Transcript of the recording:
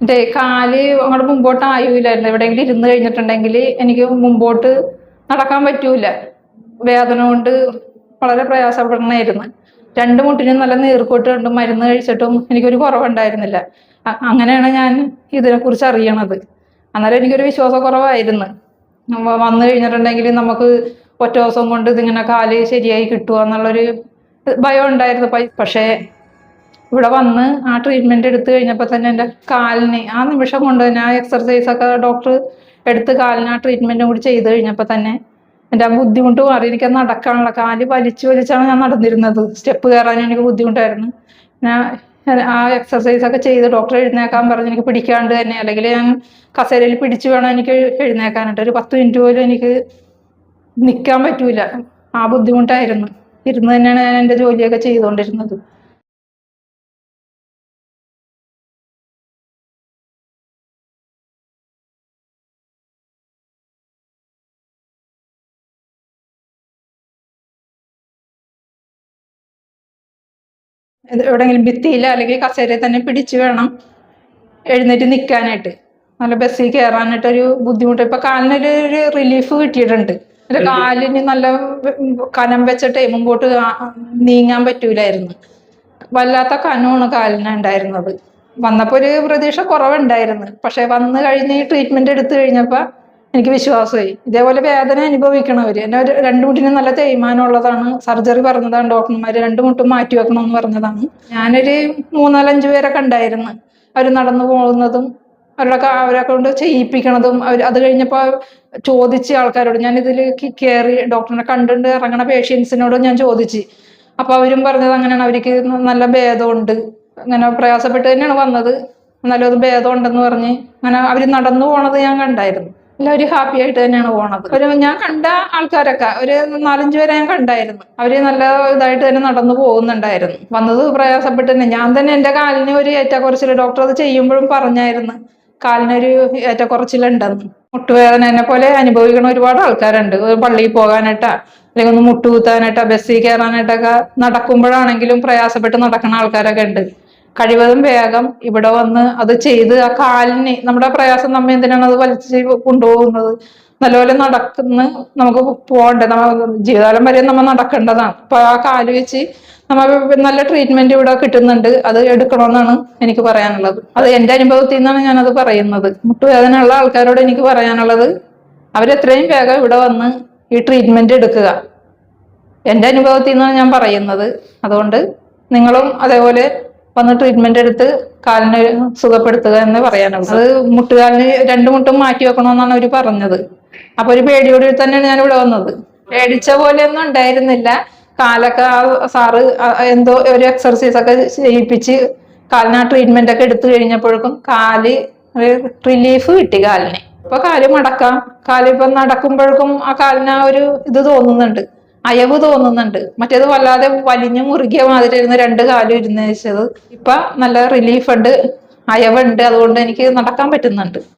എൻ്റെ കാല് അങ്ങോട്ട് മുമ്പോട്ട് ആയൂലായിരുന്നു. എവിടെയെങ്കിലും ഇരുന്ന് കഴിഞ്ഞിട്ടുണ്ടെങ്കിൽ എനിക്ക് മുമ്പോട്ട് നടക്കാൻ പറ്റൂല. വേദന കൊണ്ട് വളരെ പ്രയാസപ്പെടണമായിരുന്നു. രണ്ട് മുട്ടിനും നല്ല നീർക്കോട്ട് കൊണ്ട് മരുന്ന് കഴിച്ചിട്ടും എനിക്കൊരു കുറവുണ്ടായിരുന്നില്ല. അങ്ങനെയാണ് ഞാൻ ഇതിനെക്കുറിച്ച് അറിയണത്. അന്നേരം എനിക്കൊരു വിശ്വാസക്കുറവായിരുന്നു. വന്നു കഴിഞ്ഞിട്ടുണ്ടെങ്കിൽ നമുക്ക് ഒറ്റ ദിവസം കൊണ്ട് ഇതിങ്ങനെ കാല് ശരിയായി കിട്ടുക എന്നുള്ളൊരു ഭയം ഉണ്ടായിരുന്നു. പക്ഷേ ഇവിടെ വന്ന് ആ ട്രീറ്റ്മെന്റ് എടുത്തു കഴിഞ്ഞപ്പോൾ തന്നെ എൻ്റെ കാലിന് ആ നിമിഷം കൊണ്ട് തന്നെ ആ എക്സർസൈസൊക്കെ ഡോക്ടർ എടുത്ത് കാലിന് ആ ട്രീറ്റ്മെന്റും കൂടി ചെയ്ത് കഴിഞ്ഞപ്പോൾ തന്നെ എൻ്റെ ആ ബുദ്ധിമുട്ട് മാറി. എനിക്ക് നടക്കാനുള്ള കാല് വലിച്ചാണ് ഞാൻ നടന്നിരുന്നത്. സ്റ്റെപ്പ് കയറാൻ എനിക്ക് ബുദ്ധിമുട്ടായിരുന്നു. ഞാൻ ആ എക്സർസൈസ് ഒക്കെ ചെയ്ത് ഡോക്ടർ എഴുന്നേക്കാൻ പറഞ്ഞ് എനിക്ക് പിടിക്കാണ്ട് തന്നെ, അല്ലെങ്കിൽ ഞാൻ കസേരയിൽ പിടിച്ചു വേണം എനിക്ക് എഴുന്നേക്കാനായിട്ട്. ഒരു 10 മിനിറ്റ് പോലും എനിക്ക് നിൽക്കാൻ പറ്റൂല. ആ ബുദ്ധിമുട്ടായിരുന്നു. ഇരുന്ന് തന്നെയാണ് ഞാൻ എൻ്റെ ജോലിയൊക്കെ ചെയ്തുകൊണ്ടിരുന്നത്. എവിടെയെങ്കിലും ഭിത്തിയില്ല അല്ലെങ്കിൽ കസേരയിൽ തന്നെ പിടിച്ചു വേണം എഴുന്നേറ്റ് നിൽക്കാനായിട്ട്. നല്ല ബസ്സിൽ കയറാനായിട്ടൊരു ബുദ്ധിമുട്ട്. ഇപ്പൊ കാലിനൊരു റിലീഫ് കിട്ടിയിട്ടുണ്ട്. എൻ്റെ കാലിന് നല്ല കനം വെച്ചിട്ടേ മുമ്പോട്ട് നീങ്ങാൻ പറ്റൂലായിരുന്നു. വല്ലാത്ത കനമാണ് കാലിന് ഉണ്ടായിരുന്നത്. വന്നപ്പോൾ ഒരു പ്രതീക്ഷ കുറവുണ്ടായിരുന്നു. പക്ഷെ വന്നു കഴിഞ്ഞ് ഈ ട്രീറ്റ്മെന്റ് എടുത്തു കഴിഞ്ഞപ്പോൾ എനിക്ക് വിശ്വാസമായി. ഇതേപോലെ വേദന അനുഭവിക്കണവര് എന്നെ ഒരു 2 മുട്ടിന് നല്ല തേയ്മാനം ഉള്ളതാണ്. സർജറി പറഞ്ഞതാണ് ഡോക്ടർമാര്. 2 മുട്ടും മാറ്റി വെക്കണമെന്ന് പറഞ്ഞതാണ്. ഞാനൊരു 3-4-5 പേരൊക്കെ ഉണ്ടായിരുന്നു. അവർ നടന്നു പോകുന്നതും അവരെ കൊണ്ട് ചെയ്യിപ്പിക്കണതും അത് കഴിഞ്ഞപ്പോൾ ചോദിച്ച ആൾക്കാരോട്, ഞാൻ ഇതിൽ കയറി ഡോക്ടറിനെ കണ്ടിട്ട് ഇറങ്ങണ പേഷ്യൻസിനോടും ഞാൻ ചോദിച്ചു. അപ്പൊ അവരും പറഞ്ഞത് അങ്ങനെയാണ്. അവർക്ക് നല്ല ഭേദമുണ്ട്. അങ്ങനെ പ്രയാസപ്പെട്ട് തന്നെയാണ് വന്നത്. നല്ലൊരു ഭേദം ഉണ്ടെന്ന് പറഞ്ഞ് അങ്ങനെ അവര് നടന്നു പോണത് ഞാൻ കണ്ടായിരുന്നു. എല്ലാവരും ഹാപ്പി ആയിട്ട് തന്നെയാണ് പോണത്. ഞാൻ കണ്ട ആൾക്കാരൊക്കെ ഒരു 4-5 പേരെ ഞാൻ കണ്ടായിരുന്നു. അവര് നല്ല ഇതായിട്ട് തന്നെ നടന്നു പോകുന്നുണ്ടായിരുന്നു. വന്നത് പ്രയാസപ്പെട്ട് തന്നെ. ഞാൻ തന്നെ എൻ്റെ കാലിന് ഒരു ഏറ്റക്കുറച്ചിൽ ഡോക്ടർ അത് ചെയ്യുമ്പോഴും പറഞ്ഞായിരുന്നു, കാലിനൊരു ഏറ്റക്കുറച്ചിലുണ്ടെന്ന്. മുട്ടുവേദന എന്നെ പോലെ അനുഭവിക്കുന്ന ഒരുപാട് ആൾക്കാരുണ്ട്. പള്ളിയിൽ പോകാനായിട്ടാ അല്ലെങ്കിൽ ഒന്ന് മുട്ടുകുത്താനായിട്ടാ ബസ്സിൽ കയറാനായിട്ടൊക്കെ നടക്കുമ്പോഴാണെങ്കിലും പ്രയാസപ്പെട്ട് നടക്കുന്ന ആൾക്കാരൊക്കെ ഉണ്ട്. കഴിവതും വേഗം ഇവിടെ വന്ന് അത് ചെയ്ത് ആ കാലിന് നമ്മുടെ പ്രയാസം നമ്മ എന്തിനാണ് അത് വലിച്ച് കൊണ്ടുപോകുന്നത്? നല്ലപോലെ നടക്കുന്ന നമുക്ക് പോകണ്ടേ? ജീവിതകാലം വരെ നമ്മൾ നടക്കേണ്ടതാണ്. അപ്പൊ ആ കാല് വെച്ച് നമുക്ക് നല്ല ട്രീറ്റ്മെന്റ് ഇവിടെ കിട്ടുന്നുണ്ട്. അത് എടുക്കണമെന്നാണ് എനിക്ക് പറയാനുള്ളത്. അത് എൻ്റെ അനുഭവത്തിൽ നിന്നാണ് ഞാനത് പറയുന്നത്. മുട്ടുവേദന ഉള്ള ആൾക്കാരോട് എനിക്ക് പറയാനുള്ളത്, അവരെത്രയും വേഗം ഇവിടെ വന്ന് ഈ ട്രീറ്റ്മെന്റ് എടുക്കുക. എൻ്റെ അനുഭവത്തിൽ നിന്നാണ് ഞാൻ പറയുന്നത്. അതുകൊണ്ട് നിങ്ങളും അതേപോലെ വന്ന് ട്രീറ്റ്മെന്റ് എടുത്ത് കാലിനെ സുഖപ്പെടുത്തുക എന്ന് പറയാനുള്ളത്. അത് മുട്ടുകാലിന് 2 മുട്ടും മാറ്റി വെക്കണമെന്നാണ് അവർ പറഞ്ഞത്. അപ്പൊ ഒരു പേടിയോടെ തന്നെയാണ് ഞാൻ ഇവിടെ വന്നത്. പേടിച്ച പോലെയൊന്നും ഉണ്ടായിരുന്നില്ല. കാലൊക്കെ സാറ് എന്തോ ഒരു എക്സർസൈസ് ഒക്കെ ചെയ്യിപ്പിച്ച് കാലിന് ആ ട്രീറ്റ്മെന്റ് ഒക്കെ എടുത്തു കഴിഞ്ഞപ്പോഴേക്കും കാല് റിലീഫ് കിട്ടി കാലിന്. ഇപ്പൊ കാല് മടക്കാം. കാല് ഇപ്പൊ നടക്കുമ്പോഴേക്കും ആ കാലിന് ആ ഒരു ഇത് തോന്നുന്നുണ്ട്, അയവ് തോന്നുന്നുണ്ട്. മറ്റേത് വല്ലാതെ വലിഞ്ഞു മുറുകിയ മാതിരി ഇരുന്ന് 2 കാലും ഇരുന്ന് വെച്ചത് ഇപ്പൊ നല്ല റിലീഫ് ഉണ്ട്, അയവുണ്ട്. അതുകൊണ്ട് എനിക്ക് നടക്കാൻ പറ്റുന്നുണ്ട്.